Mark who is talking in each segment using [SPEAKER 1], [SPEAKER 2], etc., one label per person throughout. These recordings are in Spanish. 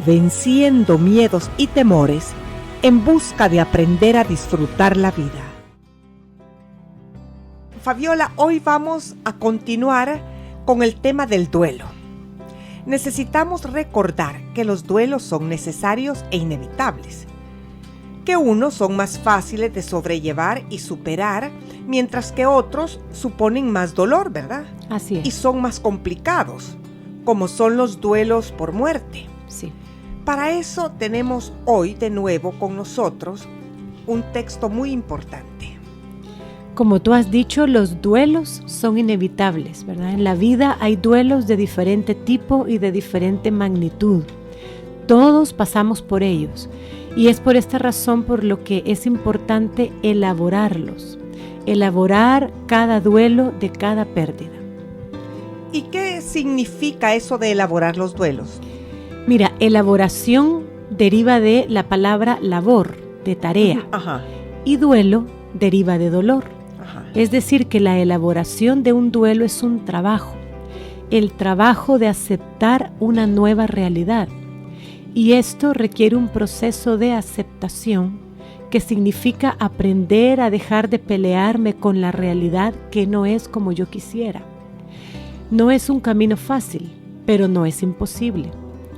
[SPEAKER 1] venciendo miedos y temores en busca de aprender a disfrutar la vida. Fabiola, hoy vamos a continuar con el tema del duelo. Necesitamos recordar que los duelos son necesarios e inevitables, que unos son más fáciles de sobrellevar y superar, mientras que otros suponen más dolor, ¿verdad?
[SPEAKER 2] Así es.
[SPEAKER 1] Y son más complicados, como son los duelos por muerte.
[SPEAKER 2] Sí.
[SPEAKER 1] Para eso tenemos hoy de nuevo con nosotros un texto muy importante.
[SPEAKER 2] Como tú has dicho, los duelos son inevitables, ¿verdad? En la vida hay duelos de diferente tipo y de diferente magnitud. Todos pasamos por ellos y es por esta razón por lo que es importante elaborarlos, elaborar cada duelo de cada pérdida.
[SPEAKER 1] ¿Y qué significa eso de elaborar los duelos?
[SPEAKER 2] Mira, elaboración deriva de la palabra labor, de tarea,
[SPEAKER 1] Ajá.
[SPEAKER 2] y duelo deriva de dolor. Es decir, que la elaboración de un duelo es un trabajo, el trabajo de aceptar una nueva realidad. Y esto requiere un proceso de aceptación que significa aprender a dejar de pelearme con la realidad que no es como yo quisiera. No es un camino fácil, pero no es imposible.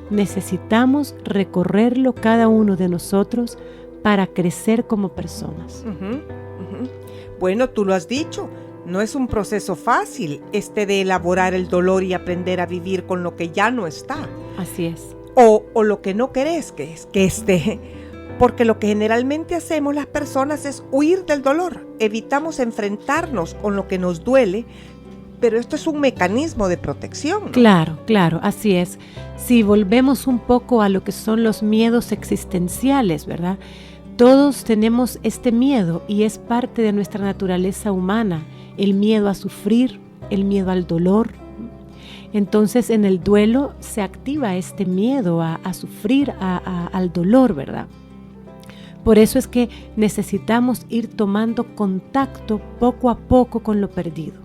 [SPEAKER 2] Necesitamos recorrerlo cada uno de nosotros para crecer como personas.
[SPEAKER 1] Bueno, tú lo has dicho, no es un proceso fácil de elaborar el dolor y aprender a vivir con lo que ya no está.
[SPEAKER 2] Así es.
[SPEAKER 1] O lo que no querés que esté. Porque lo que generalmente hacemos las personas es huir del dolor. Evitamos enfrentarnos con lo que nos duele, pero esto es un mecanismo de protección, ¿no?
[SPEAKER 2] Claro, así es. Si volvemos un poco a lo que son los miedos existenciales, ¿verdad? Todos tenemos este miedo y es parte de nuestra naturaleza humana, el miedo a sufrir, el miedo al dolor. Entonces en el duelo se activa este miedo a sufrir, al dolor, ¿verdad? Por eso es que necesitamos ir tomando contacto poco a poco con lo perdido.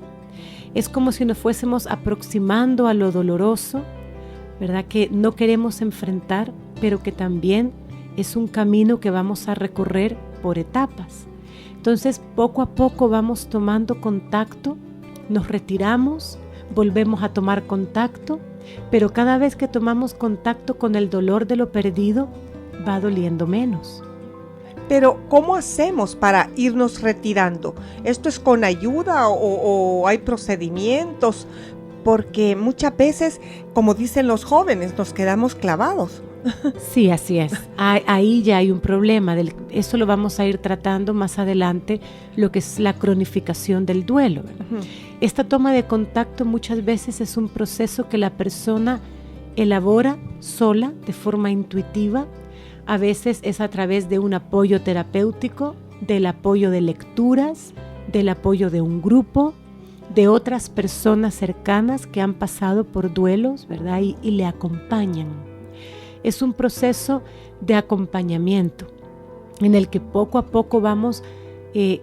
[SPEAKER 2] Es como si nos fuésemos aproximando a lo doloroso, ¿verdad? Que no queremos enfrentar, pero que también es un camino que vamos a recorrer por etapas. Entonces, poco a poco vamos tomando contacto, nos retiramos, volvemos a tomar contacto, pero cada vez que tomamos contacto con el dolor de lo perdido, va doliendo menos.
[SPEAKER 1] Pero, ¿cómo hacemos para irnos retirando? ¿Esto es con ayuda o hay procedimientos? Porque muchas veces, como dicen los jóvenes, nos quedamos clavados.
[SPEAKER 2] Sí, así es. Ahí ya hay un problema. Eso lo vamos a ir tratando más adelante, lo que es la cronificación del duelo, ¿verdad? Esta toma de contacto muchas veces es un proceso que la persona elabora sola, de forma intuitiva. A veces es a través de un apoyo terapéutico, del apoyo de lecturas, del apoyo de un grupo, de otras personas cercanas que han pasado por duelos, ¿verdad? Y le acompañan. Es un proceso de acompañamiento en el que poco a poco vamos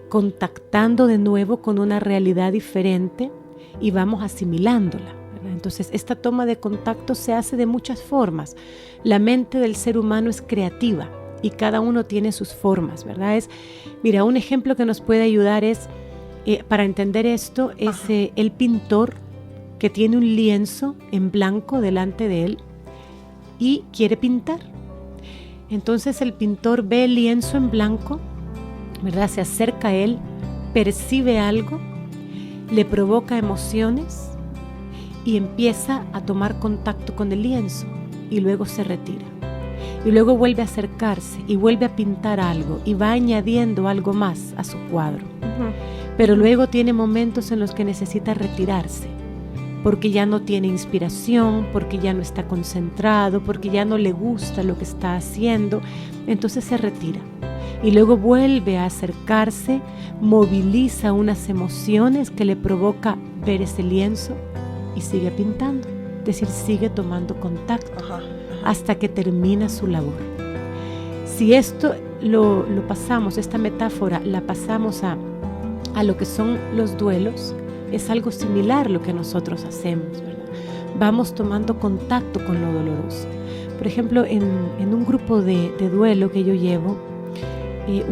[SPEAKER 2] contactando de nuevo con una realidad diferente y vamos asimilándola, ¿verdad? Entonces, esta toma de contacto se hace de muchas formas. La mente del ser humano es creativa y cada uno tiene sus formas, ¿verdad? Mira, un ejemplo que nos puede ayudar para entender esto es el pintor que tiene un lienzo en blanco delante de él y quiere pintar. Entonces el pintor ve el lienzo en blanco, ¿verdad? Se acerca a él, percibe algo, le provoca emociones y empieza a tomar contacto con el lienzo y luego se retira. Y luego vuelve a acercarse y vuelve a pintar algo y va añadiendo algo más a su cuadro. Pero luego tiene momentos en los que necesita retirarse, porque ya no tiene inspiración, porque ya no está concentrado, porque ya no le gusta lo que está haciendo, entonces se retira. Y luego vuelve a acercarse, moviliza unas emociones que le provoca ver ese lienzo y sigue pintando, es decir, sigue tomando contacto hasta que termina su labor. Si esto lo pasamos, esta metáfora la pasamos a lo que son los duelos, es algo similar lo que nosotros hacemos, ¿verdad? Vamos tomando contacto con lo doloroso. Por ejemplo, en un grupo de duelo que yo llevo,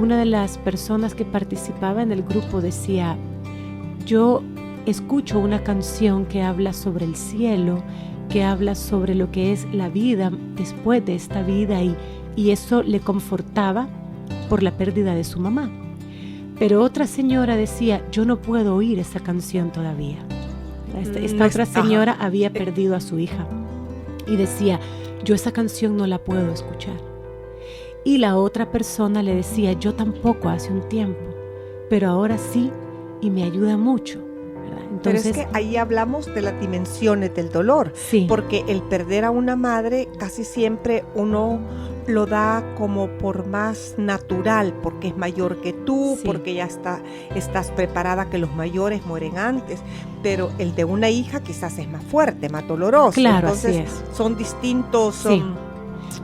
[SPEAKER 2] una de las personas que participaba en el grupo decía, yo escucho una canción que habla sobre el cielo, que habla sobre lo que es la vida después de esta vida, y eso le confortaba por la pérdida de su mamá. Pero otra señora decía, yo no puedo oír esa canción todavía. Esta otra señora había perdido a su hija y decía, yo esa canción no la puedo escuchar. Y la otra persona le decía, yo tampoco hace un tiempo, pero ahora sí, y me ayuda mucho. Entonces,
[SPEAKER 1] pero es que ahí hablamos de las dimensiones del dolor,
[SPEAKER 2] sí,
[SPEAKER 1] porque el perder a una madre casi siempre uno lo da como por más natural, porque es mayor que tú,
[SPEAKER 2] sí,
[SPEAKER 1] porque ya estás preparada, que los mayores mueren antes, pero el de una hija quizás es más fuerte, más doloroso.
[SPEAKER 2] Claro,
[SPEAKER 1] entonces
[SPEAKER 2] así es.
[SPEAKER 1] son distintos,
[SPEAKER 2] Sí,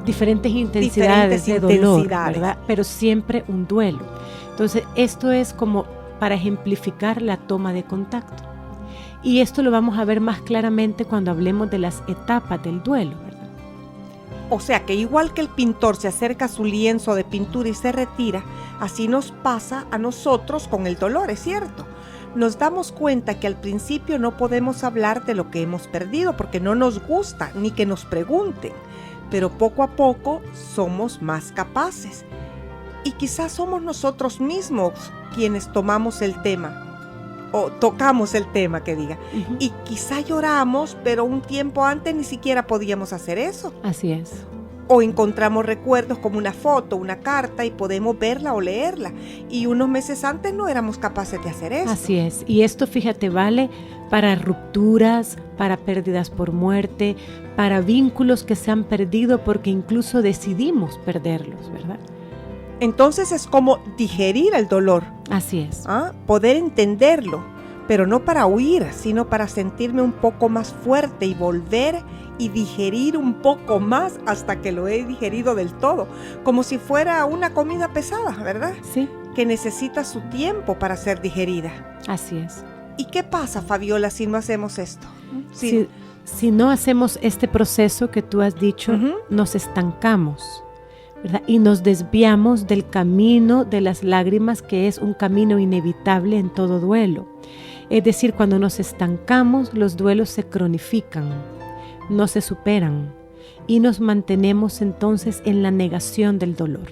[SPEAKER 2] diferentes intensidades de dolor, ¿verdad? Pero siempre un duelo. Entonces, esto es como para ejemplificar la toma de contacto. Y esto lo vamos a ver más claramente cuando hablemos de las etapas del duelo, ¿verdad?
[SPEAKER 1] O sea que igual que el pintor se acerca a su lienzo de pintura y se retira, así nos pasa a nosotros con el dolor, ¿es cierto? Nos damos cuenta que al principio no podemos hablar de lo que hemos perdido porque no nos gusta ni que nos pregunten, pero poco a poco somos más capaces. Y quizás somos nosotros mismos quienes tomamos el tema, o tocamos el tema, que diga.
[SPEAKER 2] Uh-huh.
[SPEAKER 1] Y quizá lloramos, pero un tiempo antes ni siquiera podíamos hacer eso.
[SPEAKER 2] Así es.
[SPEAKER 1] O encontramos recuerdos como una foto, una carta, y podemos verla o leerla. Y unos meses antes no éramos capaces de hacer eso.
[SPEAKER 2] Así es. Y esto, fíjate, vale para rupturas, para pérdidas por muerte, para vínculos que se han perdido porque incluso decidimos perderlos, ¿verdad?
[SPEAKER 1] Entonces es como digerir el dolor.
[SPEAKER 2] Así es.
[SPEAKER 1] Poder entenderlo, pero no para huir, sino para sentirme un poco más fuerte y volver y digerir un poco más hasta que lo he digerido del todo, como si fuera una comida pesada, ¿verdad?
[SPEAKER 2] Sí.
[SPEAKER 1] Que necesita su tiempo para ser digerida.
[SPEAKER 2] Así es.
[SPEAKER 1] ¿Y qué pasa, Fabiola, si no hacemos esto?
[SPEAKER 2] Si no hacemos este proceso que tú has dicho,
[SPEAKER 1] uh-huh,
[SPEAKER 2] nos estancamos, ¿verdad? Y nos desviamos del camino de las lágrimas, que es un camino inevitable en todo duelo. Es decir, cuando nos estancamos, los duelos se cronifican, no se superan y nos mantenemos entonces en la negación del dolor.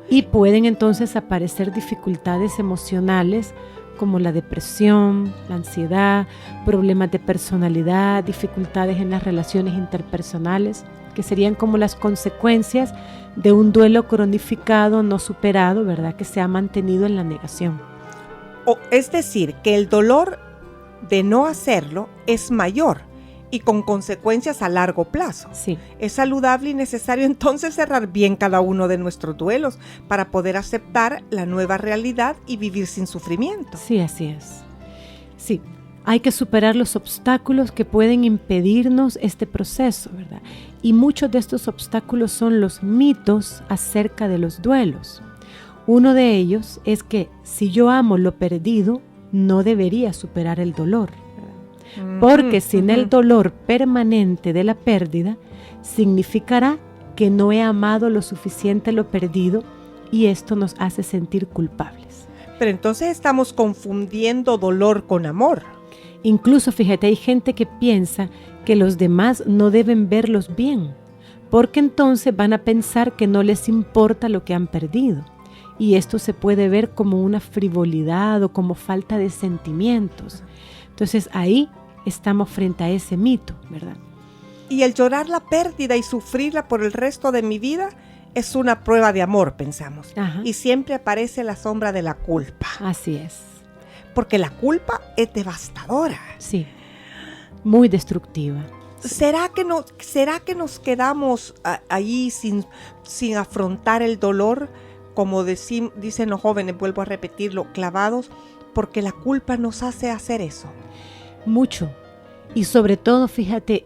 [SPEAKER 2] Y pueden entonces aparecer dificultades emocionales como la depresión, la ansiedad, problemas de personalidad, dificultades en las relaciones interpersonales, que serían como las consecuencias de un duelo cronificado no superado, ¿verdad? Que se ha mantenido en la negación.
[SPEAKER 1] Es decir, que el dolor de no hacerlo es mayor y con consecuencias a largo plazo.
[SPEAKER 2] Sí.
[SPEAKER 1] Es saludable y necesario entonces cerrar bien cada uno de nuestros duelos para poder aceptar la nueva realidad y vivir sin sufrimiento.
[SPEAKER 2] Sí, así es. Sí, hay que superar los obstáculos que pueden impedirnos este proceso, ¿verdad? Y muchos de estos obstáculos son los mitos acerca de los duelos. Uno de ellos es que si yo amo lo perdido, no debería superar el dolor. Porque sin el dolor permanente de la pérdida, significará que no he amado lo suficiente lo perdido y esto nos hace sentir culpables.
[SPEAKER 1] Pero entonces estamos confundiendo dolor con amor.
[SPEAKER 2] Incluso, fíjate, hay gente que piensa que los demás no deben verlos bien, porque entonces van a pensar que no les importa lo que han perdido. Y esto se puede ver como una frivolidad o como falta de sentimientos. Entonces ahí estamos frente a ese mito, ¿verdad?
[SPEAKER 1] Y el llorar la pérdida y sufrirla por el resto de mi vida es una prueba de amor, pensamos.
[SPEAKER 2] Ajá.
[SPEAKER 1] Y siempre aparece la sombra de la culpa.
[SPEAKER 2] Así es.
[SPEAKER 1] Porque la culpa es devastadora.
[SPEAKER 2] Sí, muy destructiva.
[SPEAKER 1] ¿Será que nos quedamos ahí sin afrontar el dolor? Como dicen los jóvenes, vuelvo a repetirlo, clavados, porque la culpa nos hace hacer eso.
[SPEAKER 2] Mucho. Y sobre todo, fíjate,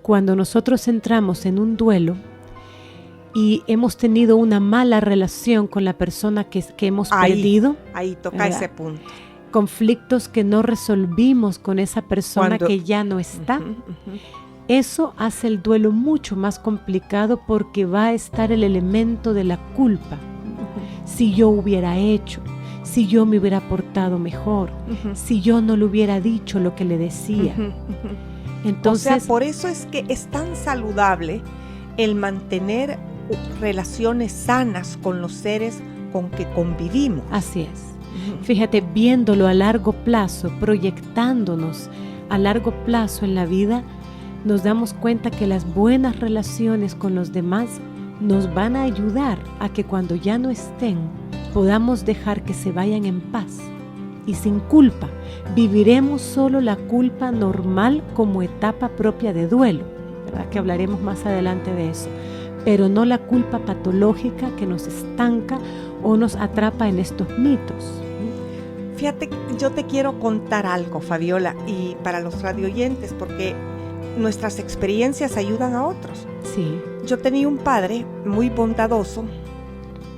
[SPEAKER 2] cuando nosotros entramos en un duelo y hemos tenido una mala relación con la persona que hemos perdido.
[SPEAKER 1] Ahí toca, ¿verdad?, ese punto.
[SPEAKER 2] Conflictos que no resolvimos con esa persona que ya no está. Eso hace el duelo mucho más complicado porque va a estar el elemento de la culpa. Si yo hubiera hecho, si yo me hubiera portado mejor, si yo no le hubiera dicho lo que le decía. Entonces,
[SPEAKER 1] o sea, por eso es que es tan saludable el mantener relaciones sanas con los seres con que convivimos.
[SPEAKER 2] Así es. Fíjate, viéndolo a largo plazo, proyectándonos a largo plazo en la vida, nos damos cuenta que las buenas relaciones con los demás nos van a ayudar a que cuando ya no estén, podamos dejar que se vayan en paz y sin culpa. Viviremos solo la culpa normal como etapa propia de duelo, ¿verdad? Que hablaremos más adelante de eso, pero no la culpa patológica que nos estanca o nos atrapa en estos mitos.
[SPEAKER 1] Fíjate, yo te quiero contar algo, Fabiola, y para los radioyentes, porque nuestras experiencias ayudan a otros.
[SPEAKER 2] Sí.
[SPEAKER 1] Yo tenía un padre muy bondadoso,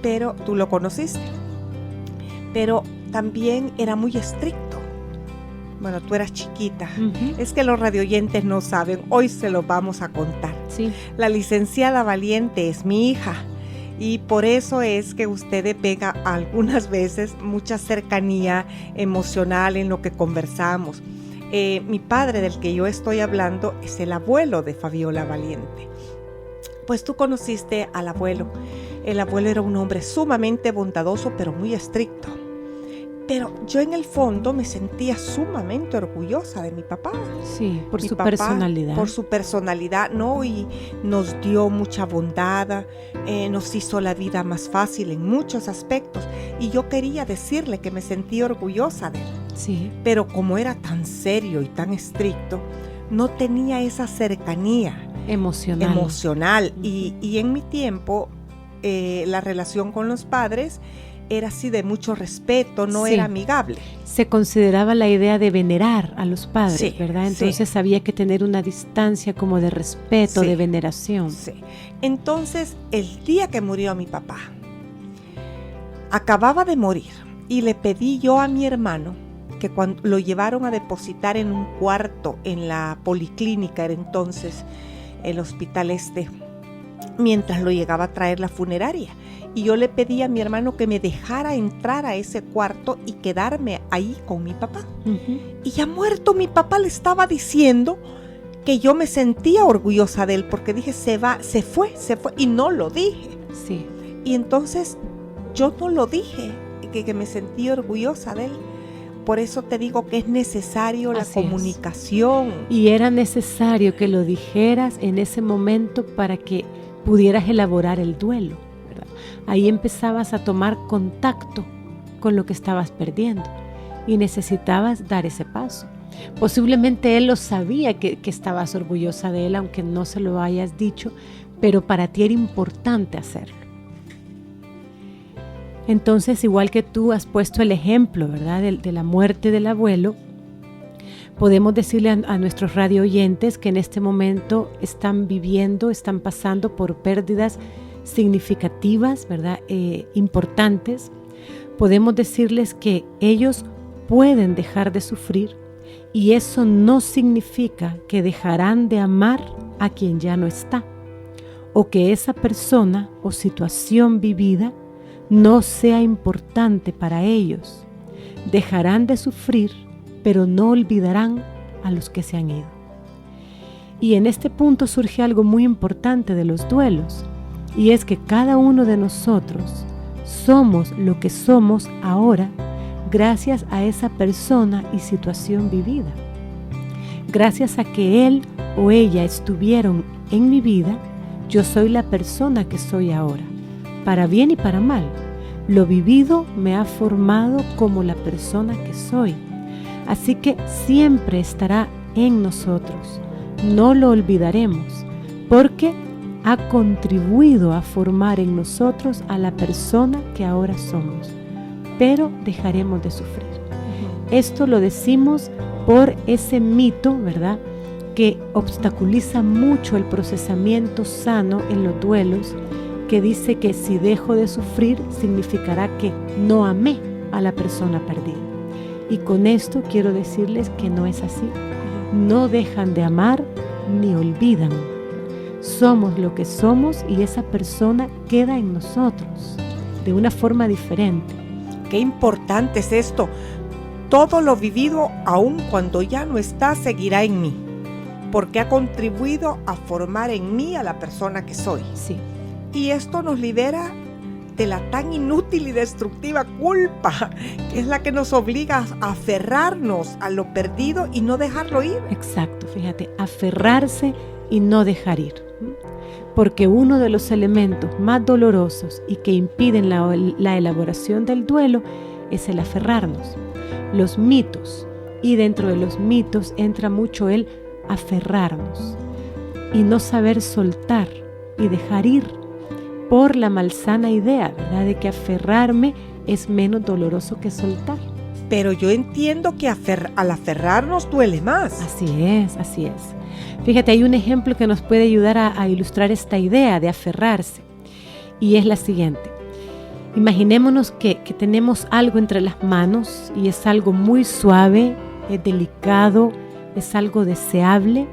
[SPEAKER 1] pero tú lo conociste, pero también era muy estricto. Bueno, tú eras chiquita. Es que los radioyentes no saben, hoy se los vamos a contar.
[SPEAKER 2] Sí.
[SPEAKER 1] La licenciada Valiente es mi hija y por eso es que usted pega algunas veces mucha cercanía emocional en lo que conversamos. Mi padre, del que yo estoy hablando, es el abuelo de Fabiola Valiente. Pues tú conociste al abuelo. El abuelo era un hombre sumamente bondadoso, pero muy estricto. Pero yo en el fondo me sentía sumamente orgullosa de mi papá.
[SPEAKER 2] Sí, por su personalidad.
[SPEAKER 1] Por su personalidad, ¿no? Y nos dio mucha bondad, nos hizo la vida más fácil en muchos aspectos. Y yo quería decirle que me sentía orgullosa de él.
[SPEAKER 2] Sí.
[SPEAKER 1] Pero como era tan serio y tan estricto, no tenía esa cercanía emocional. Y en mi tiempo, la relación con los padres era así de mucho respeto, no era amigable.
[SPEAKER 2] Se consideraba la idea de venerar a los padres,
[SPEAKER 1] sí,
[SPEAKER 2] ¿verdad? Entonces había que tener una distancia como de respeto, de veneración.
[SPEAKER 1] Sí. Entonces, el día que murió mi papá, acababa de morir y le pedí yo a mi hermano que cuando lo llevaron a depositar en un cuarto en la policlínica, era entonces el hospital mientras lo llegaba a traer la funeraria. Y yo le pedí a mi hermano que me dejara entrar a ese cuarto y quedarme ahí con mi papá. Y ya muerto mi papá le estaba diciendo que yo me sentía orgullosa de él porque dije, se fue, y no lo dije.
[SPEAKER 2] Sí.
[SPEAKER 1] Y entonces yo no lo dije, que me sentía orgullosa de él. Por eso te digo que es necesario la comunicación.
[SPEAKER 2] Y era necesario que lo dijeras en ese momento para que pudieras elaborar el duelo, ¿verdad? Ahí empezabas a tomar contacto con lo que estabas perdiendo y necesitabas dar ese paso. Posiblemente él lo sabía que estabas orgullosa de él, aunque no se lo hayas dicho, pero para ti era importante hacerlo. Entonces, igual que tú has puesto el ejemplo, ¿verdad?, de la muerte del abuelo, podemos decirle a nuestros radio oyentes que en este momento están pasando por pérdidas significativas, ¿verdad?, importantes. Podemos decirles que ellos pueden dejar de sufrir y eso no significa que dejarán de amar a quien ya no está o que esa persona o situación vivida no sea importante para ellos. Dejarán de sufrir, pero no olvidarán a los que se han ido. Y en este punto surge algo muy importante de los duelos, y es que cada uno de nosotros somos lo que somos ahora gracias a esa persona y situación vivida. Gracias a que él o ella estuvieron en mi vida, yo soy la persona que soy ahora, para bien y para mal. Lo vivido me ha formado como la persona que soy. Así que siempre estará en nosotros. No lo olvidaremos, porque ha contribuido a formar en nosotros a la persona que ahora somos. Pero dejaremos de sufrir. Esto lo decimos por ese mito, ¿verdad?, que obstaculiza mucho el procesamiento sano en los duelos, que dice que si dejo de sufrir significará que no amé a la persona perdida. Y con esto quiero decirles que no es así. No dejan de amar, ni olvidan. Somos lo que somos y esa persona queda en nosotros de una forma diferente.
[SPEAKER 1] Qué importante es esto. Todo lo vivido, aun cuando ya no está, seguirá en mí, porque ha contribuido a formar en mí a la persona que soy.
[SPEAKER 2] Sí.
[SPEAKER 1] Y esto nos libera de la tan inútil y destructiva culpa, que es la que nos obliga a aferrarnos a lo perdido y no dejarlo ir.
[SPEAKER 2] Exacto, fíjate, aferrarse y no dejar ir. Porque uno de los elementos más dolorosos y que impiden la elaboración del duelo es el aferrarnos. Los mitos, y dentro de los mitos entra mucho el aferrarnos y no saber soltar y dejar ir por la malsana idea, ¿verdad?, de que aferrarme es menos doloroso que soltar.
[SPEAKER 1] Pero yo entiendo que al aferrarnos duele más.
[SPEAKER 2] Así es, así es. Fíjate, hay un ejemplo que nos puede ayudar a ilustrar esta idea de aferrarse, y es la siguiente. Imaginémonos que tenemos algo entre las manos y es algo muy suave, es delicado, es algo deseable,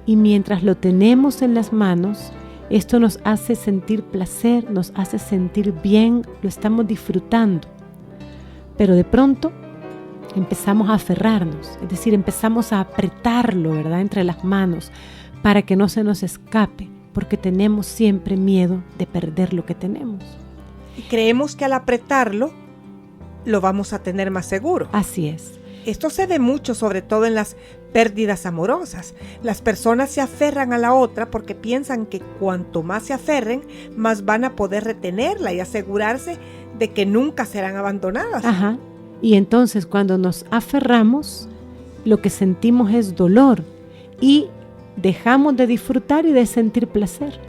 [SPEAKER 2] y mientras lo tenemos en las manos, esto nos hace sentir placer, nos hace sentir bien, lo estamos disfrutando. Pero de pronto empezamos a aferrarnos, es decir, empezamos a apretarlo, ¿verdad?, entre las manos para que no se nos escape, porque tenemos siempre miedo de perder lo que tenemos.
[SPEAKER 1] Y creemos que al apretarlo lo vamos a tener más seguro.
[SPEAKER 2] Así es.
[SPEAKER 1] Esto se ve mucho, sobre todo en las pérdidas amorosas. Las personas se aferran a la otra porque piensan que cuanto más se aferren, más van a poder retenerla y asegurarse de que nunca serán abandonadas.
[SPEAKER 2] Ajá. Y entonces cuando nos aferramos, lo que sentimos es dolor y dejamos de disfrutar y de sentir placer.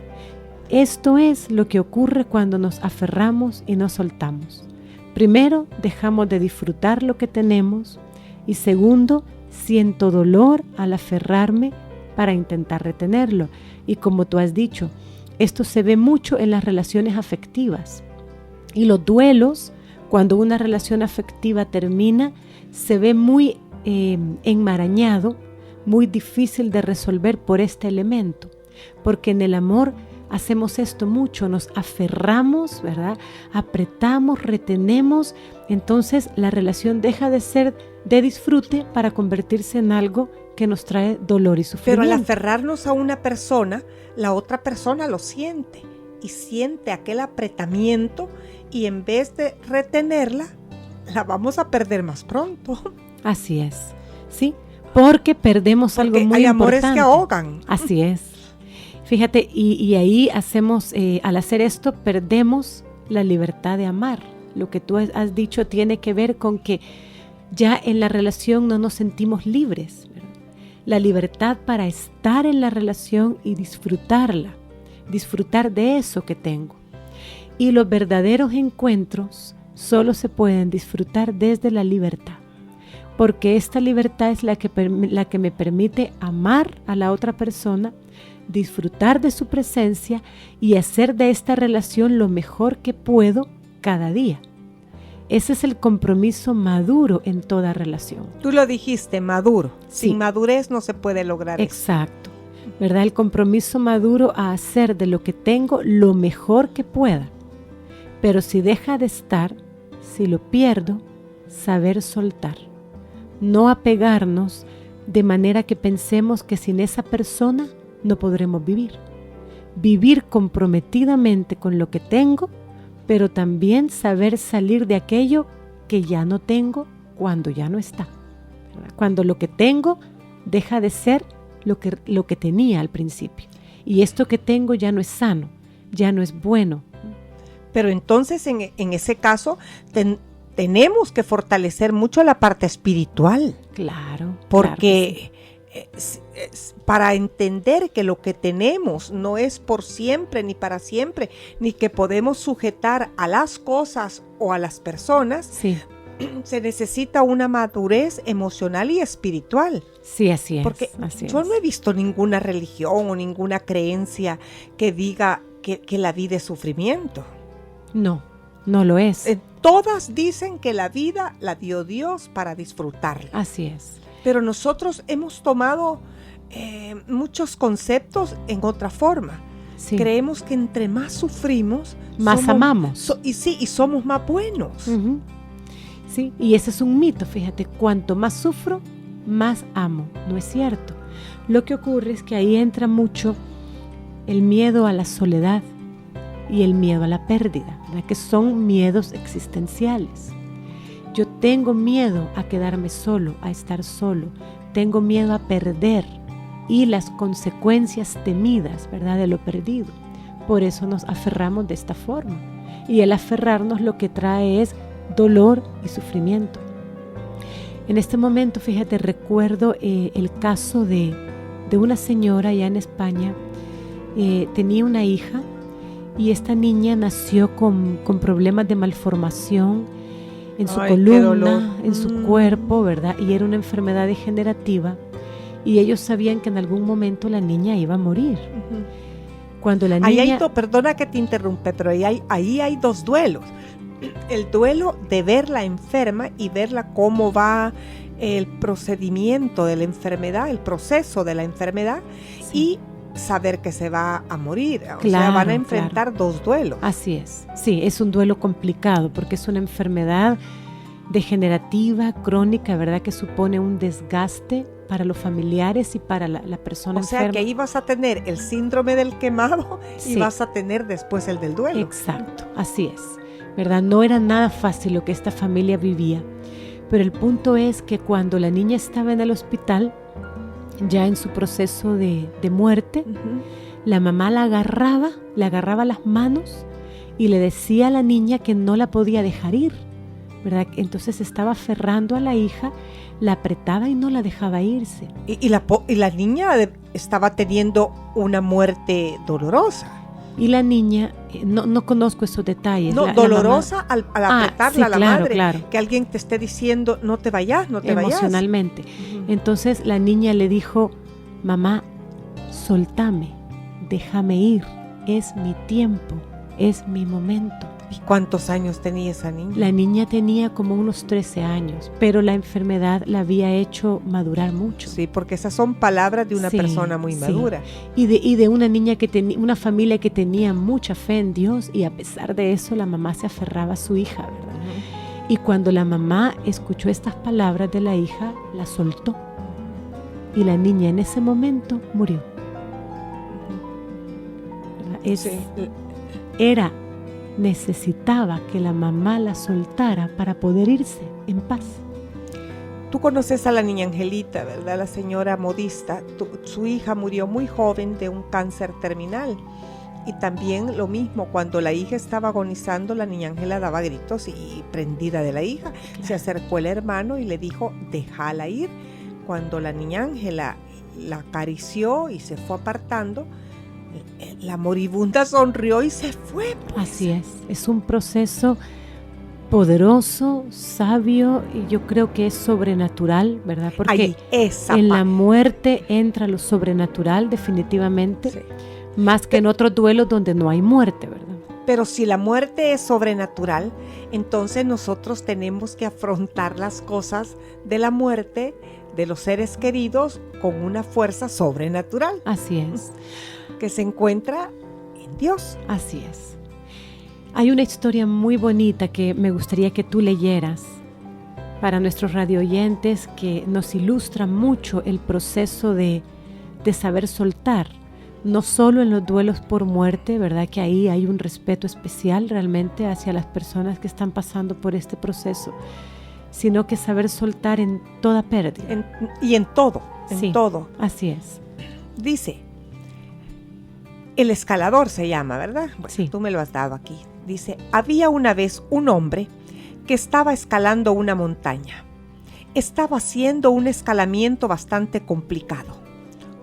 [SPEAKER 2] Esto es lo que ocurre cuando nos aferramos y nos soltamos. Primero, dejamos de disfrutar lo que tenemos y segundo, siento dolor al aferrarme para intentar retenerlo. Y como tú has dicho, esto se ve mucho en las relaciones afectivas. Y los duelos, cuando una relación afectiva termina, se ve muy enmarañado, muy difícil de resolver por este elemento. Porque en el amor hacemos esto mucho, nos aferramos, ¿verdad? Apretamos, retenemos, entonces la relación deja de ser de disfrute para convertirse en algo que nos trae dolor y sufrimiento.
[SPEAKER 1] Pero al aferrarnos a una persona, la otra persona lo siente y siente aquel apretamiento y en vez de retenerla, la vamos a perder más pronto.
[SPEAKER 2] Así es, ¿sí? Porque perdemos algo muy
[SPEAKER 1] hay
[SPEAKER 2] importante.
[SPEAKER 1] Amores que ahogan.
[SPEAKER 2] Así es. Fíjate, y ahí hacemos, al hacer esto, perdemos la libertad de amar. Lo que tú has dicho tiene que ver con que ya en la relación no nos sentimos libres, ¿verdad? La libertad para estar en la relación y disfrutarla, disfrutar de eso que tengo. Y los verdaderos encuentros solo se pueden disfrutar desde la libertad, porque esta libertad es la que me permite amar a la otra persona, disfrutar de su presencia y hacer de esta relación lo mejor que puedo cada día. Ese es el compromiso maduro en toda relación.
[SPEAKER 1] Tú lo dijiste, maduro.
[SPEAKER 2] Sí.
[SPEAKER 1] Sin madurez no se puede lograr eso.
[SPEAKER 2] Exacto, ¿verdad? El compromiso maduro a hacer de lo que tengo lo mejor que pueda. Pero si deja de estar, si lo pierdo, saber soltar. No apegarnos de manera que pensemos que sin esa persona no podremos vivir. Vivir comprometidamente con lo que tengo, pero también saber salir de aquello que ya no tengo cuando ya no está. Cuando lo que tengo deja de ser lo que tenía al principio. Y esto que tengo ya no es sano, ya no es bueno.
[SPEAKER 1] Pero entonces en ese caso tenemos que fortalecer mucho la parte espiritual.
[SPEAKER 2] Claro.
[SPEAKER 1] Porque para entender que lo que tenemos no es por siempre ni para siempre, ni que podemos sujetar a las cosas o a las personas,
[SPEAKER 2] sí,
[SPEAKER 1] se necesita una madurez emocional y espiritual.
[SPEAKER 2] Sí, así es.
[SPEAKER 1] Porque
[SPEAKER 2] así
[SPEAKER 1] yo
[SPEAKER 2] es.
[SPEAKER 1] no he visto ninguna religión o ninguna creencia que diga que la vida es sufrimiento.
[SPEAKER 2] No, no lo es.
[SPEAKER 1] Todas dicen que la vida la dio Dios para disfrutarla.
[SPEAKER 2] Así es.
[SPEAKER 1] Pero nosotros hemos tomado muchos conceptos en otra forma.
[SPEAKER 2] Sí.
[SPEAKER 1] Creemos que entre más sufrimos,
[SPEAKER 2] Más amamos.
[SPEAKER 1] Y somos más buenos.
[SPEAKER 2] Ujú. Sí, y ese es un mito, fíjate, cuanto más sufro, más amo. No es cierto. Lo que ocurre es que ahí entra mucho el miedo a la soledad y el miedo a la pérdida, ¿verdad? Que son miedos existenciales. Yo tengo miedo a quedarme solo, a estar solo. Tengo miedo a perder y las consecuencias temidas, ¿verdad?, de lo perdido. Por eso nos aferramos de esta forma. Y el aferrarnos lo que trae es dolor y sufrimiento. En este momento, fíjate, recuerdo el caso de una señora allá en España. Tenía una hija y esta niña nació con problemas de malformación en su columna, en su cuerpo, ¿verdad? Y era una enfermedad degenerativa y ellos sabían que en algún momento la niña iba a morir. Cuando la niña...
[SPEAKER 1] perdona que te interrumpe, pero ahí hay dos duelos. El duelo de verla enferma y verla cómo va el procedimiento de la enfermedad, el proceso de la enfermedad, sí, y saber que se va a morir. O sea, van a enfrentar dos duelos.
[SPEAKER 2] Así es. Sí, es un duelo complicado porque es una enfermedad degenerativa, crónica, ¿verdad? Que supone un desgaste para los familiares y para la persona enferma.
[SPEAKER 1] O sea, que ahí vas a tener el síndrome del quemado
[SPEAKER 2] sí,
[SPEAKER 1] y vas a tener después el del duelo.
[SPEAKER 2] Exacto, así es, ¿verdad? No era nada fácil lo que esta familia vivía, pero el punto es que cuando la niña estaba en el hospital, ya en su proceso de muerte, la mamá le agarraba las manos y le decía a la niña que no la podía dejar ir, ¿verdad? Entonces estaba aferrando a la hija, la apretaba y no la dejaba irse.
[SPEAKER 1] Y la niña estaba teniendo una muerte dolorosa.
[SPEAKER 2] Y la niña, no conozco esos detalles.
[SPEAKER 1] No, dolorosa al apretarla
[SPEAKER 2] sí,
[SPEAKER 1] a la
[SPEAKER 2] claro,
[SPEAKER 1] madre,
[SPEAKER 2] claro.
[SPEAKER 1] Que alguien te esté diciendo, no te vayas, no te vayas.
[SPEAKER 2] Emocionalmente. Entonces la niña le dijo, mamá, soltame, déjame ir, es mi tiempo, es mi momento.
[SPEAKER 1] ¿Y cuántos años tenía esa niña?
[SPEAKER 2] La niña tenía como unos 13 años, pero la enfermedad la había hecho madurar mucho.
[SPEAKER 1] Sí, porque esas son palabras de una persona muy madura.
[SPEAKER 2] Y de una niña que tenía, una familia que tenía mucha fe en Dios, y a pesar de eso la mamá se aferraba a su hija, ¿verdad? Y cuando la mamá escuchó estas palabras de la hija, la soltó. Y la niña en ese momento murió. Necesitaba que la mamá la soltara para poder irse en paz.
[SPEAKER 1] Tú conoces a la niña Angelita, ¿verdad? La señora modista. Su hija murió muy joven de un cáncer terminal. Y también lo mismo, cuando la hija estaba agonizando, la niña Ángela daba gritos y prendida de la hija. Claro. Se acercó el hermano y le dijo, déjala ir. Cuando la niña Ángela la acarició y se fue apartando, la moribunda sonrió y se fue. Pues.
[SPEAKER 2] Así es un proceso poderoso, sabio, y yo creo que es sobrenatural, ¿verdad? Porque en la muerte entra lo sobrenatural definitivamente, sí, más que en otros duelos donde no hay muerte, ¿verdad?
[SPEAKER 1] Pero si la muerte es sobrenatural, entonces nosotros tenemos que afrontar las cosas de la muerte de los seres queridos con una fuerza sobrenatural.
[SPEAKER 2] Así es.
[SPEAKER 1] Que se encuentra en Dios.
[SPEAKER 2] Así es. Hay una historia muy bonita que me gustaría que tú leyeras para nuestros radioyentes, que nos ilustra mucho el proceso de saber soltar, no solo en los duelos por muerte, ¿verdad? Que ahí hay un respeto especial realmente hacia las personas que están pasando por este proceso, sino que saber soltar en toda pérdida.
[SPEAKER 1] En todo.
[SPEAKER 2] Así es.
[SPEAKER 1] Dice, El Escalador se llama, ¿verdad? Bueno,
[SPEAKER 2] sí.
[SPEAKER 1] Tú me lo has dado aquí. Dice, había una vez un hombre que estaba escalando una montaña. Estaba haciendo un escalamiento bastante complicado.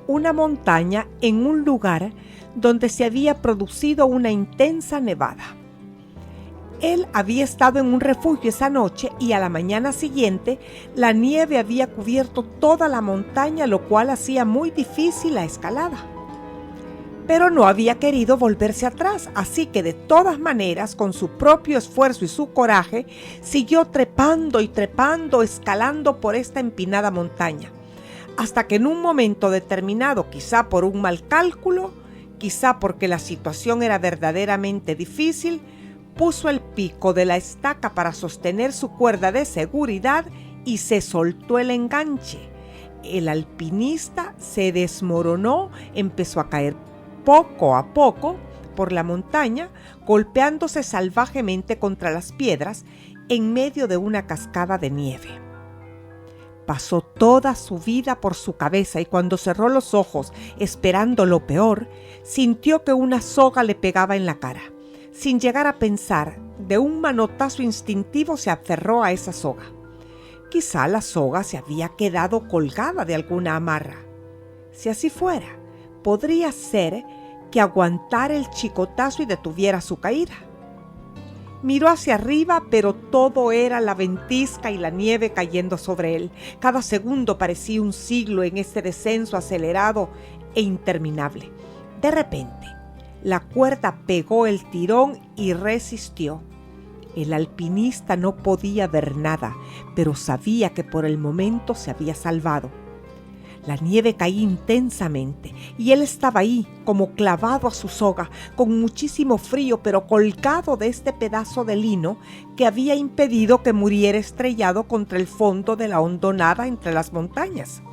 [SPEAKER 1] Una montaña en un lugar donde se había producido una intensa nevada. Él había estado en un refugio esa noche y a la mañana siguiente la nieve había cubierto toda la montaña, lo cual hacía muy difícil la escalada. Pero no había querido volverse atrás, así que de todas maneras, con su propio esfuerzo y su coraje, siguió trepando y trepando, escalando por esta empinada montaña. hasta que en un momento determinado, quizá por un mal cálculo, quizá porque la situación era verdaderamente difícil, puso el pico de la estaca para sostener su cuerda de seguridad y se soltó el enganche. El alpinista se desmoronó, empezó a caer poco a poco por la montaña, golpeándose salvajemente contra las piedras en medio de una cascada de nieve. Pasó toda su vida por su cabeza y cuando cerró los ojos, esperando lo peor, sintió que una soga le pegaba en la cara. Sin llegar a pensar, de un manotazo instintivo se aferró a esa soga. Quizá la soga se había quedado colgada de alguna amarra. Si así fuera, podría ser que aguantara el chicotazo y detuviera su caída. Miró hacia arriba, pero todo era la ventisca y la nieve cayendo sobre él. Cada segundo parecía un siglo en este descenso acelerado e interminable. De repente, la cuerda pegó el tirón y resistió. El alpinista no podía ver nada, pero sabía que por el momento se había salvado. La nieve caía intensamente y él estaba ahí, como clavado a su soga, con muchísimo frío, pero colgado de este pedazo de lino que había impedido que muriera estrellado contra el fondo de la hondonada entre las montañas.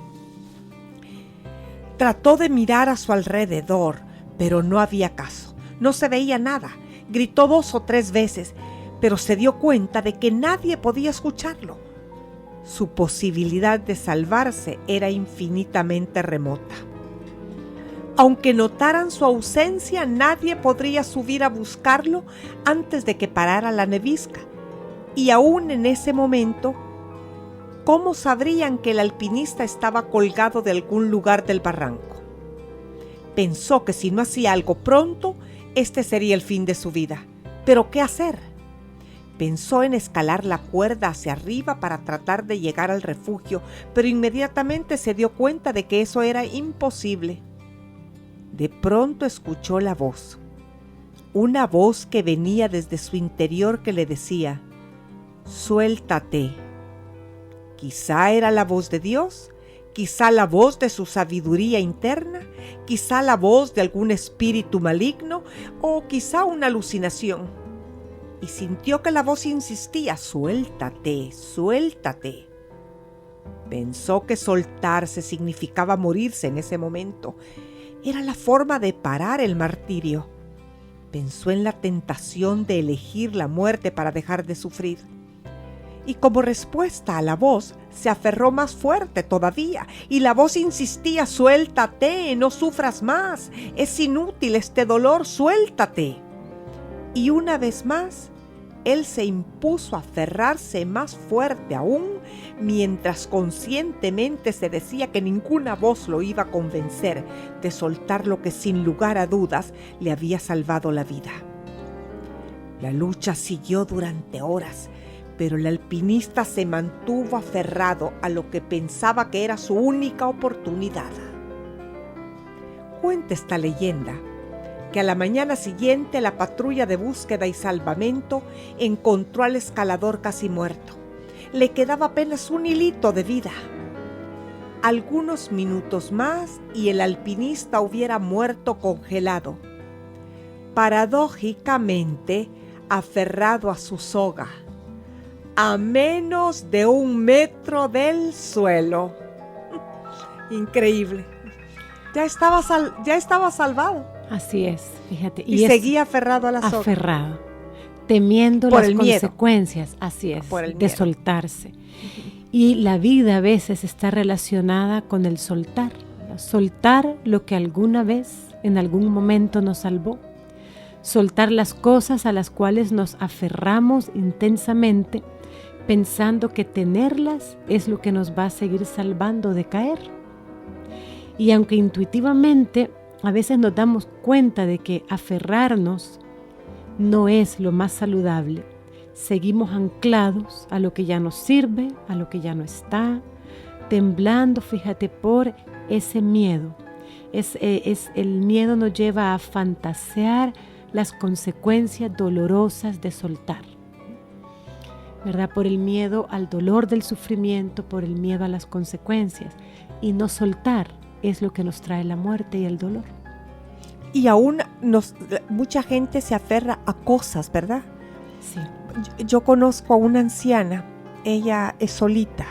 [SPEAKER 1] Trató de mirar a su alrededor, pero no había caso. No se veía nada. Gritó 2 o 3 veces, pero se dio cuenta de que nadie podía escucharlo. Su posibilidad de salvarse era infinitamente remota. Aunque notaran su ausencia, nadie podría subir a buscarlo antes de que parara la nevisca. Y aún en ese momento, ¿cómo sabrían que el alpinista estaba colgado de algún lugar del barranco? Pensó que si no hacía algo pronto, este sería el fin de su vida. ¿Pero qué hacer? Pensó en escalar la cuerda hacia arriba para tratar de llegar al refugio, pero inmediatamente se dio cuenta de que eso era imposible. De pronto escuchó la voz, una voz que venía desde su interior que le decía: «Suéltate». Quizá era la voz de Dios, quizá la voz de su sabiduría interna, quizá la voz de algún espíritu maligno o quizá una alucinación. Y sintió que la voz insistía: «Suéltate, suéltate». Pensó que soltarse significaba morirse en ese momento. Era la forma de parar el martirio. Pensó en la tentación de elegir la muerte para dejar de sufrir. Y como respuesta a la voz, se aferró más fuerte todavía, y la voz insistía: «Suéltate, no sufras más, es inútil este dolor, suéltate». Y una vez más, él se impuso a aferrarse más fuerte aún, mientras conscientemente se decía que ninguna voz lo iba a convencer de soltar lo que sin lugar a dudas le había salvado la vida. La lucha siguió durante horas, pero el alpinista se mantuvo aferrado a lo que pensaba que era su única oportunidad. Cuenta esta leyenda que a la mañana siguiente la patrulla de búsqueda y salvamento encontró al escalador casi muerto. Le quedaba apenas un hilito de vida. Algunos minutos más y el alpinista hubiera muerto congelado, paradójicamente aferrado a su soga, a menos de 1 metro del suelo. Increíble. Ya estaba salvado.
[SPEAKER 2] Así es, fíjate.
[SPEAKER 1] Y seguía aferrado a la soga.
[SPEAKER 2] Aferrado, temiendo las consecuencias, así es, de soltarse. Y la vida a veces está relacionada con el soltar. Soltar lo que alguna vez, en algún momento nos salvó. Soltar las cosas a las cuales nos aferramos intensamente, pensando que tenerlas es lo que nos va a seguir salvando de caer. Y aunque intuitivamente a veces nos damos cuenta de que aferrarnos no es lo más saludable, seguimos anclados a lo que ya nos sirve, a lo que ya no está, temblando, fíjate, por ese miedo. El miedo nos lleva a fantasear las consecuencias dolorosas de soltar, ¿verdad? Por el miedo al dolor del sufrimiento, por el miedo a las consecuencias. y no soltar es lo que nos trae la muerte y el dolor.
[SPEAKER 1] Y aún mucha gente se aferra a cosas, ¿verdad?
[SPEAKER 2] Sí.
[SPEAKER 1] Yo conozco a una anciana, ella es solita,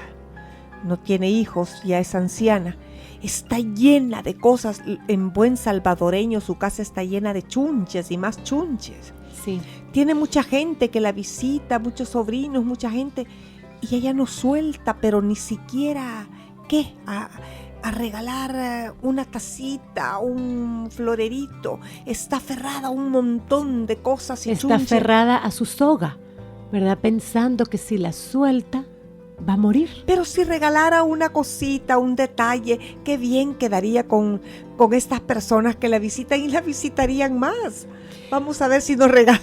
[SPEAKER 1] no tiene hijos, ya es anciana, está llena de cosas, en buen salvadoreño su casa está llena de chunches y más chunches.
[SPEAKER 2] Sí.
[SPEAKER 1] Tiene mucha gente que la visita, muchos sobrinos, mucha gente, y ella no suelta, pero ni siquiera, ¿qué? A regalar una tacita, un florerito, está aferrada a un montón de cosas y
[SPEAKER 2] está
[SPEAKER 1] chunches.
[SPEAKER 2] aferrada a su soga, ¿verdad? Pensando que si la suelta va a morir.
[SPEAKER 1] Pero si regalara una cosita, un detalle, qué bien quedaría con estas personas que la visitan y la visitarían más. Vamos a ver si nos regalan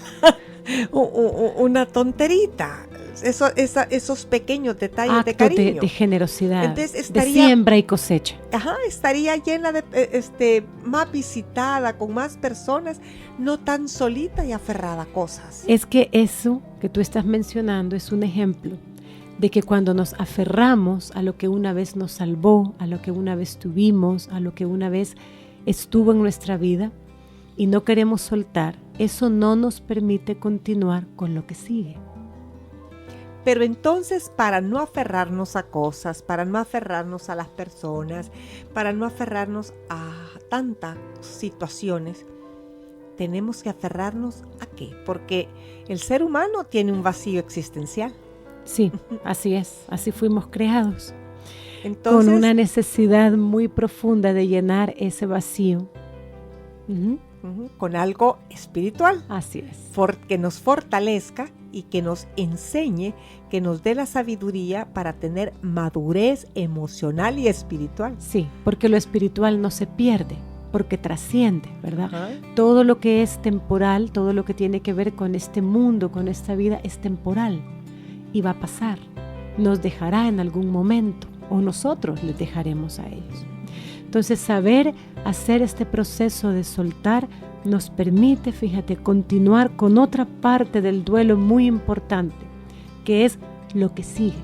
[SPEAKER 1] una tonterita. Esos pequeños detalles
[SPEAKER 2] Acto
[SPEAKER 1] de cariño.
[SPEAKER 2] de generosidad,
[SPEAKER 1] Entonces
[SPEAKER 2] de siembra y cosecha.
[SPEAKER 1] Estaría llena de más visitada, con más personas, no tan solita y aferrada a cosas.
[SPEAKER 2] Es que eso que tú estás mencionando es un ejemplo de que cuando nos aferramos a lo que una vez nos salvó, a lo que una vez tuvimos, a lo que una vez estuvo en nuestra vida y no queremos soltar, eso no nos permite continuar con lo que sigue.
[SPEAKER 1] Pero entonces, para no aferrarnos a cosas, para no aferrarnos a las personas, para no aferrarnos a tantas situaciones, tenemos que aferrarnos ¿a qué? Porque el ser humano tiene un vacío existencial.
[SPEAKER 2] Sí, así es, así fuimos creados.
[SPEAKER 1] Entonces,
[SPEAKER 2] con una necesidad muy profunda de llenar ese vacío.
[SPEAKER 1] Con algo espiritual.
[SPEAKER 2] Así es.
[SPEAKER 1] Que nos fortalezca y que nos enseñe, que nos dé la sabiduría para tener madurez emocional y espiritual.
[SPEAKER 2] Sí, porque lo espiritual no se pierde, porque trasciende, ¿verdad?
[SPEAKER 1] Uh-huh.
[SPEAKER 2] Todo lo que es temporal, todo lo que tiene que ver con este mundo, con esta vida, es temporal y va a pasar. Nos dejará en algún momento o nosotros les dejaremos a ellos. Entonces, saber hacer este proceso de soltar nos permite, fíjate, continuar con otra parte del duelo muy importante, que es lo que sigue,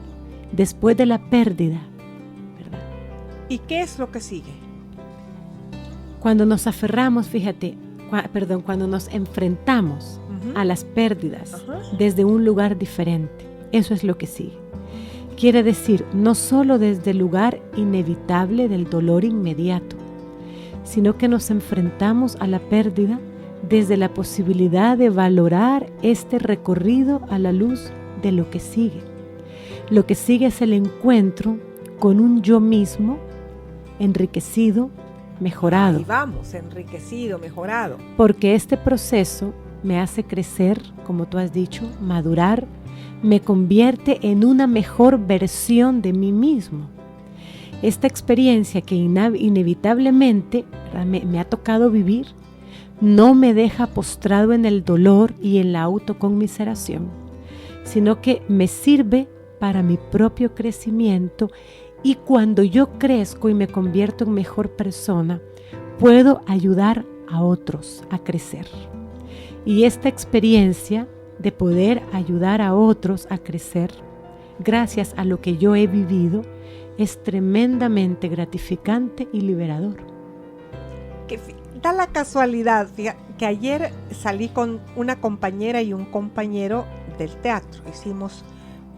[SPEAKER 2] después de la pérdida, ¿verdad?
[SPEAKER 1] ¿Y qué es lo que sigue?
[SPEAKER 2] Cuando nos aferramos, fíjate, cuando nos enfrentamos a las pérdidas desde un lugar diferente, eso es lo que sigue. Quiere decir, no solo desde el lugar inevitable del dolor inmediato, sino que nos enfrentamos a la pérdida desde la posibilidad de valorar este recorrido a la luz de lo que sigue. Lo que sigue es el encuentro con un yo mismo enriquecido, mejorado.
[SPEAKER 1] Ahí vamos, enriquecido, mejorado.
[SPEAKER 2] Porque este proceso me hace crecer, como tú has dicho, madurar, me convierte en una mejor versión de mí mismo. Esta experiencia que inevitablemente me ha tocado vivir, no me deja postrado en el dolor y en la autoconmiseración, sino que me sirve para mi propio crecimiento, y cuando yo crezco y me convierto en mejor persona, puedo ayudar a otros a crecer. Y esta experiencia de poder ayudar a otros a crecer, gracias a lo que yo he vivido, es tremendamente gratificante y liberador.
[SPEAKER 1] Da la casualidad que ayer salí con una compañera y un compañero del teatro. Hicimos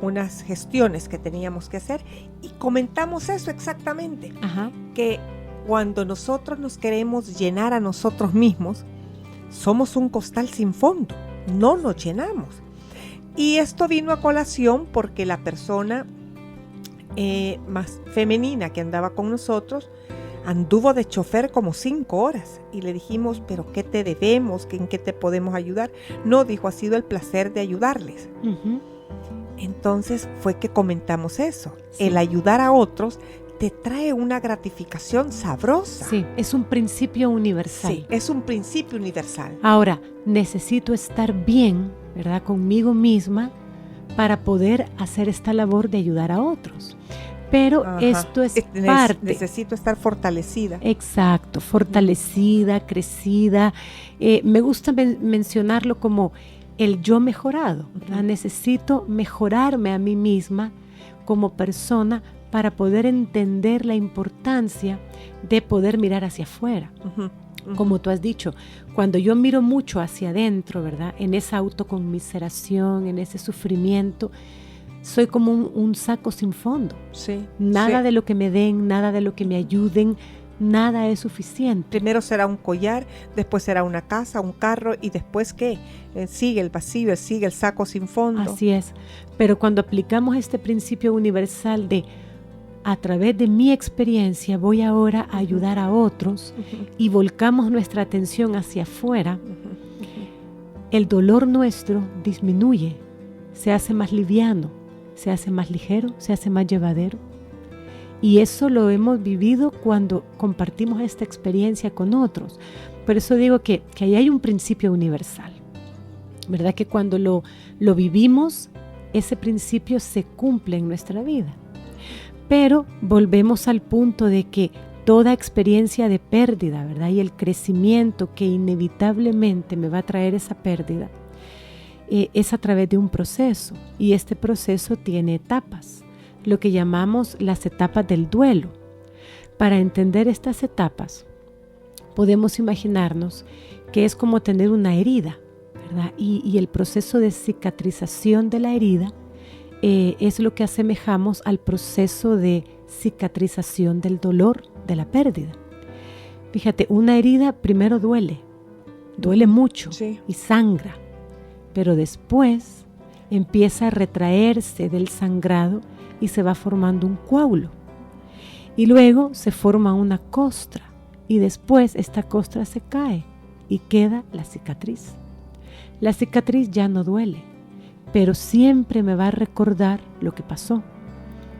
[SPEAKER 1] unas gestiones que teníamos que hacer y comentamos eso exactamente.
[SPEAKER 2] Ajá.
[SPEAKER 1] Que cuando nosotros nos queremos llenar a nosotros mismos, somos un costal sin fondo, no nos llenamos. Y esto vino a colación porque la persona más femenina que andaba con nosotros anduvo de chofer como 5 horas y le dijimos, pero ¿qué te debemos? ¿En qué te podemos ayudar? No, dijo, ha sido el placer de ayudarles.
[SPEAKER 2] Uh-huh.
[SPEAKER 1] Entonces fue que comentamos eso.
[SPEAKER 2] Sí.
[SPEAKER 1] El ayudar a otros te trae una gratificación sabrosa.
[SPEAKER 2] Sí, es un principio universal.
[SPEAKER 1] Sí, es un principio universal.
[SPEAKER 2] Ahora, necesito estar bien, ¿verdad?, conmigo misma para poder hacer esta labor de ayudar a otros. Pero esto es parte.
[SPEAKER 1] Necesito estar fortalecida.
[SPEAKER 2] Exacto, fortalecida, crecida. Me gusta mencionarlo como el yo mejorado, ¿verdad? Necesito mejorarme a mí misma como persona para poder entender la importancia de poder mirar hacia afuera. Como tú has dicho, cuando yo miro mucho hacia adentro, ¿verdad? En esa autoconmiseración, en ese sufrimiento, soy como un saco sin fondo.
[SPEAKER 1] Sí,
[SPEAKER 2] Nada de lo que me den, nada de lo que me ayuden, nada es suficiente.
[SPEAKER 1] Primero será un collar, después será una casa, un carro, y después ¿qué? Sigue el vacío, sigue el saco sin fondo.
[SPEAKER 2] Así es. Pero cuando aplicamos este principio universal de a través de mi experiencia voy ahora a ayudar a otros y volcamos nuestra atención hacia afuera, el dolor nuestro disminuye, se hace más liviano, se hace más ligero, se hace más llevadero. Y eso lo hemos vivido cuando compartimos esta experiencia con otros. Por eso digo que ahí hay un principio universal, ¿verdad? Que cuando lo vivimos, ese principio se cumple en nuestra vida. Pero volvemos al punto de que toda experiencia de pérdida, ¿verdad? Y el crecimiento que inevitablemente me va a traer esa pérdida, es a través de un proceso. Y este proceso tiene etapas, lo que llamamos las etapas del duelo. Para entender estas etapas, podemos imaginarnos que es como tener una herida, ¿verdad? Y el proceso de cicatrización de la herida es lo que asemejamos al proceso de cicatrización del dolor de la pérdida. Fíjate, una herida primero duele mucho,
[SPEAKER 1] sí,
[SPEAKER 2] y sangra, pero después empieza a retraerse del sangrado y se va formando un coágulo. Y luego se forma una costra y después esta costra se cae y queda la cicatriz. La cicatriz ya no duele, pero siempre me va a recordar lo que pasó.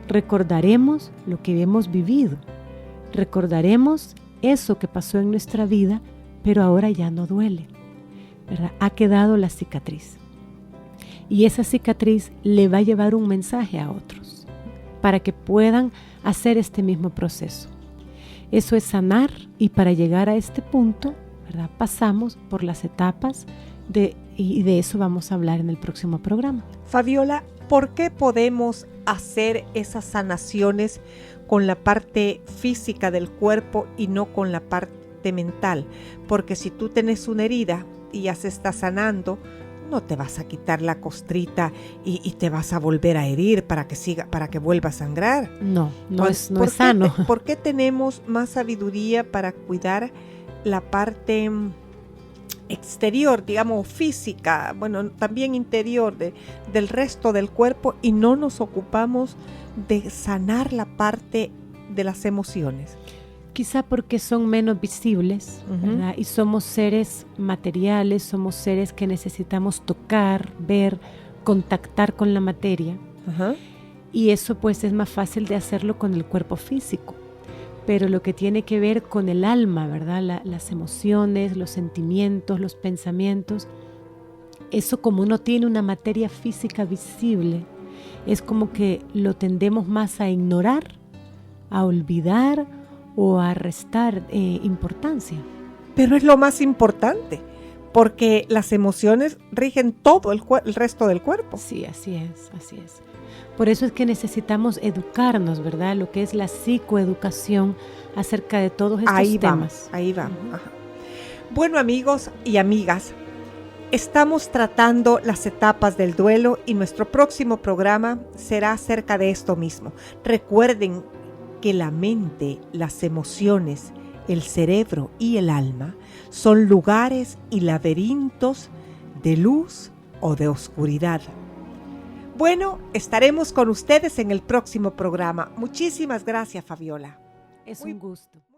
[SPEAKER 2] Recordaremos lo que hemos vivido. Recordaremos eso que pasó en nuestra vida, pero ahora ya no duele, ¿verdad? Ha quedado la cicatriz. Y esa cicatriz le va a llevar un mensaje a otros para que puedan hacer este mismo proceso. Eso es sanar, y para llegar a este punto, ¿verdad? Pasamos por las etapas y de eso vamos a hablar en el próximo programa.
[SPEAKER 1] Fabiola, ¿por qué podemos hacer esas sanaciones con la parte física del cuerpo y no con la parte mental? Porque si tú tienes una herida y ya se está sanando, no te vas a quitar la costrita y te vas a volver a herir para que vuelva a sangrar.
[SPEAKER 2] No es sano.
[SPEAKER 1] ¿Por qué tenemos más sabiduría para cuidar la parte exterior, digamos física, bueno, también interior del resto del cuerpo, y no nos ocupamos de sanar la parte de las emociones?
[SPEAKER 2] Quizá porque son menos visibles, ¿verdad? Y somos seres materiales, somos seres que necesitamos tocar, ver, contactar con la materia. Y eso pues es más fácil de hacerlo con el cuerpo físico. Pero lo que tiene que ver con el alma, ¿verdad? Las emociones, los sentimientos, los pensamientos, eso como no tiene una materia física visible, es como que lo tendemos más a ignorar, a olvidar o a restar importancia.
[SPEAKER 1] Pero es lo más importante, porque las emociones rigen todo el resto del cuerpo.
[SPEAKER 2] Sí, así es, así es. Por eso es que necesitamos educarnos, ¿verdad? Lo que es la psicoeducación acerca de todos estos temas.
[SPEAKER 1] Ahí vamos. Bueno, amigos y amigas, estamos tratando las etapas del duelo y nuestro próximo programa será acerca de esto mismo. Recuerden que la mente, las emociones, el cerebro y el alma son lugares y laberintos de luz o de oscuridad. Bueno, estaremos con ustedes en el próximo programa. Muchísimas gracias, Fabiola.
[SPEAKER 2] Es un gusto.